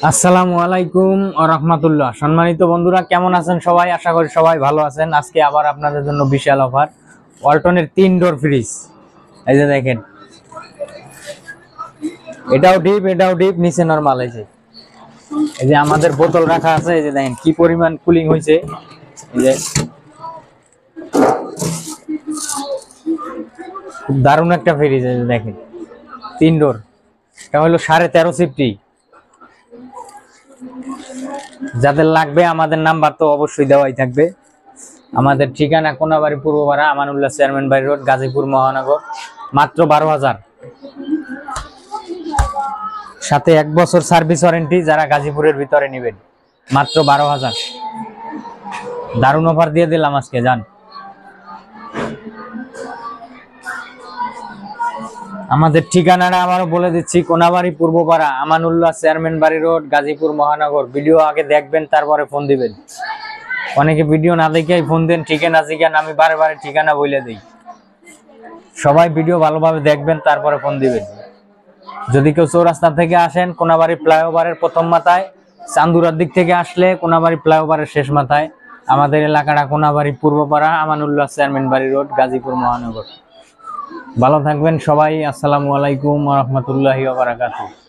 আসসালামু আলাইকুম ওয়া রাহমাতুল্লাহ। সম্মানিত বন্ধুরা, কেমন আছেন সবাই? আশা করি সবাই ভালো আছেন। আজকে আবার আপনাদের জন্য বিশাল অফার, ওয়ালটনের 3 ডোর ফ্রিজ। এই যে দেখেন, এটাও ডিপ, নিচে নরমাল। এই যে আমাদের বোতল রাখা আছে, এই যে দেখেন কি পরিমাণ কুলিং হয়েছে। এই যে খুব দারুণ একটা ফ্রিজ। এই যে দেখেন 3 ডোর, এটা হলো 13.5 সিফটি। যাদের লাগবে আমাদের নাম্বার তো অবশ্যই দেওয়াই থাকবে। আমাদের ঠিকানা কোনাবাড়ি পূর্বপাড়া, আমানুল্লাহ চেয়ারম্যান বাড়ি রোড, গাজীপুর মহানগর। মাত্র 12,000, সাথে 1 বছর সার্ভিস ওয়ারেন্টি। যারা গাজীপুরের ভিতরে নেবেন মাত্র 12,000। দারুণ অফার দিয়ে দিলাম আজকে, যান। আমাদের ঠিকানাটা আবারও বলে দিচ্ছি, কোনাবাড়ি পূর্বপাড়া, আমানুল্লাহ চেয়ারম্যান বাড়ি রোড, গাজীপুর মহানগর। ভিডিও আগে দেখবেন, তারপরে ফোন দিবেন। অনেকে ভিডিও না দেখেই ফোন দেন, ঠিকানা জিজ্ঞান, আমি বারে বারে ঠিকানা বলে দিই। সবাই ভিডিও ভালোভাবে দেখবেন, তারপরে ফোন দিবেন। যদি কেউ চৌরাস্তা থেকে আসেন, কোনাবাড়ি ফ্লাইওভারের প্রথম মাথায়, চান্দুরার দিক থেকে আসলে কোনাবাড়ি ফ্লাইওভারের শেষ মাথায়। আমাদের এলাকাটা কোনাবাড়ি পূর্বপাড়া, আমানুল্লাহ চেয়ারম্যান বাড়ি রোড, গাজীপুর মহানগর। ভালো থাকবেন সবাই। আসসালামু আলাইকুম ওয়া রাহমাতুল্লাহি ওয়া বারাকাতুহু।